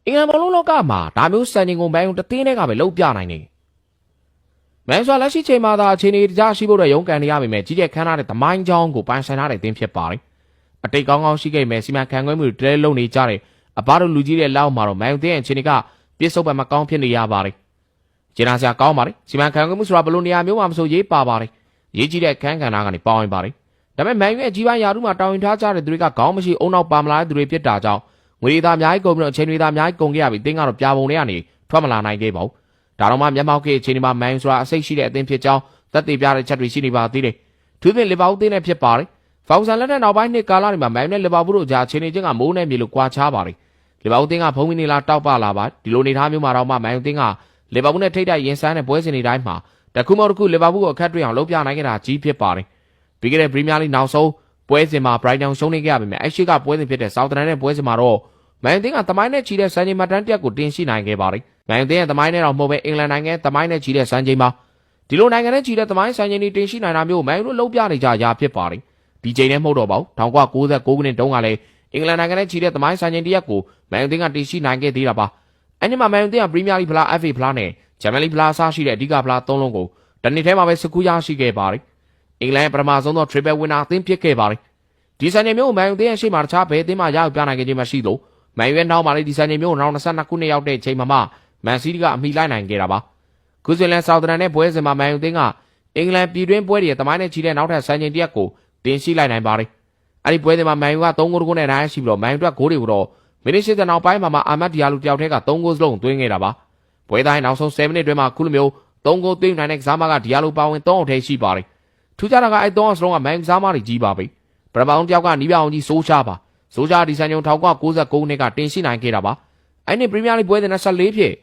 အင်္ဂလန်ဘောလုံးလောကမှာဒါမျိုးစံချိန်ကိုမန်ယူတသိန်းနဲ့ကပဲလှုပ်ပြနိုင်နေမန်ယူလက်ရှိချိန်မှာသာအခြေအနေတကျရှိဖို့ရုန်းကန်နေရပေမဲ့ကြီးကျယ်ခမ်းနားတဲ့သမိုင်းကြောင်းကိုပိုင်ဆိုင်ထားတဲ့အသင်းဖြစ်ပါတယ်အတိတ်ကောင်းကောင်းရှိခဲ့မဲ့စီမံခန့်ခွဲမှုတွေတဲလုံးနေကြတဲ့အဘတို့လူကြီးတဲ့လောက်မှာတော့မန်ယူတဲ့အခြေအနေကပြစ်ဆုပ်ပတ်မကောင်းဖြစ်နေရပါတယ်ကျင်းနာစရာကောင်းပါတယ်စီမံခန့်ခွဲမှုဆိုတာဘလို့နေရာမျိုးမှာမဆိုရေးပါပါတယ်ရေးကြီးတဲ့ခန်းကဏ္ဍကနေပေါဝင်ပါတယ်ဒါပေမဲ့မန်ယူရဲ့ကြီးပိုင်းယာရုမှာတောင်းရင်ထားကြတဲ့သူတွေကခေါင်းမရှိအုံနောက်ပါမလာတဲ့သူတွေဖြစ်တာကြောင့်ငွေသားအများကြီးကုန်ပြီးတော့အချိန်တွေသားအများကြီးကုန်ခဲ့ရပြီးတင်းကတော့ပြာပုံတွေကနေထွက်မလာနိုင်ခဲ့ပါဘူးဒါတော့မှမျက်မှောက်ခေအခြေအနေမှာမန်ယူဆိုတာအစိတ်ရှိတဲ့အသင်းဖြစ်ကြောင်းသက်သေပြတဲ့ချက်တွေရှိနေပါသေးတယ်သူသင်လီဗာပူးသင်းနဲ့ဖြစ်ပါတယ်ဖောင်ဆန်လက်ထက်နောက်ပိုင်းနှစ်ကာလတွေမှာမန်ယူနဲ့လီဗာပူးတို့ကြားအခြေအနေချင်းကမိုးနဲ့မြေလိုကွာခြားပါတယ်လီဗာပူးသင်းကဖုံးမီနေလာတောက်ပလာပါဒီလိုနေထားမျိုးမှာတော့မှမန်ယူသင်းကလီဗာပူးနဲ့ထိပ်တိုက်ရင်ဆိုင်တဲ့ပွဲစဉ်တွေတိုင်းမှာတခုမှတခုလီဗာပူးကိုအခက်တွေ့အောင်လုပ်ပြနိုင်ခဲ့တာကြီးဖြစ်ပါတယ်ပြီးခဲ့တဲ့ပရီးမီးယားလိနောက်ဆုံးပွဲစဉ်မှာဘရိုက်တန်ရှုံးနေခဲ့ရပေမဲ့အရှိကပွဲစဉ်ဖြစ်တဲ့ဆောက်တန်နဲ့ပွဲစဉ်မှာတော့မန်ယူသင်းကသမိုင်းနဲ့ချီတဲ့စံချိန်မှတ်တမ်းတစ်ကိုတင်ရှိနိုင်ခဲ့ပါတယ်မန်ယူသင်းရဲ့သမိုင်းနဲ့တော့မဟုတ်ပဲအင်္ဂလန်နိုင်ငံသမိုင်းနဲ့ချီတဲ့စံချိန်မှာဒီလိုနိုင်ငံနဲ့ချီတဲ့သမိုင်းစံချိန်တွေတင်ရှိနိုင်တာမျိုးမန်ယူတို့လှုပ်ပြနေကြရာဖြစ်ပါတယ်ဒီချိန်နဲ့မဟုတ်တော့ပါဘူး1996ခုနှစ်တုန်းကလည်းအင်္ဂလန်နိုင်ငံနဲ့ချီတဲ့သမိုင်းစံချိန်တစ်ရက်ကိုမန်ယူသင်းကတင်ရှိနိုင်ခဲ့သေးတာပါအဲ့ဒီမှာမန်ယူသင်းကပရီးမီးယားလိဖလား FA ဖလားနဲ့ချန်ပီယံလိဖလားအစရှိတဲ့အဓိကဖလား၃လုံးကိုတနည်းထဲမှာပဲစကူးရရှိခဲ့ပါတယ်အင်္ဂလန်ရဲ့ပထမဆုံးသော Triple Winner အသင်းဖြစ်ခဲ့ပါတယ်ဒီစံချိန်မျိုးမန်ယူသင်းရဲ့ရှေ့မှာတခြားဘယ်အသင်းမှရရောက်ပြနိုင်ခဲ့ခြင်းမရှိလို့မန်ယူရဲ့နောက်မှာလည်းဒီစံချိန်မျိုးနောက်22ခုနှစ်ရောက်တဲ့အချိန်မှာမန်စီးတီးကအမိလိုက်နိုင်ခဲ့တာပါခုစလန်ဆောက်တန်နဲ့ပွဲစဉ်မှာမန်ယူသင်းကအင်္ဂလန်ပြည်တွင်းပွဲတွေရဲ့သမိုင်းနဲ့ချီတဲ့နောက်ထပ်စံချိန်တစ်ရက်ကိုတင်ရှိလိုက်နိုင်ပါတယ်အဲ့ဒီပွဲစဉ်မှာမန်ယူက3ဂိုးတကူနဲ့နိုင်ရှိပြီးတော့မန်ယူအတွက်ဂိုးတွေကိုတော့မိနစ်80နောက်ပိုင်းမှာအာမတ်ဒီယာလူတယောက်တည်းက3ဂိုးစလုံးသွင်းခဲ့တာပါပွဲတိုင်းနောက်ဆုံး7မိနစ်တွင်းမှာခုလိုမျိုး3ဂိုးသွင်းနိုင်တဲ့ကစားမကဒီယာလူပါဝင်3အောင်ထဲရှိပါတယ်ထူးခြားတာကအဲ့3အောင်စလုံးကမန်ယူကစားမတွေကြီးပါပဲပရမောင်တယောက်ကနီးပြအောင်ကြီးစိုးရှားပါစိုးရှားဒီစံချိန်1999နှစ်ကတင်ရှိနိုင်ခဲ့တာပါအဲ့ဒီပရီးမီးယားလိပွဲစဉ်14ဖြစ်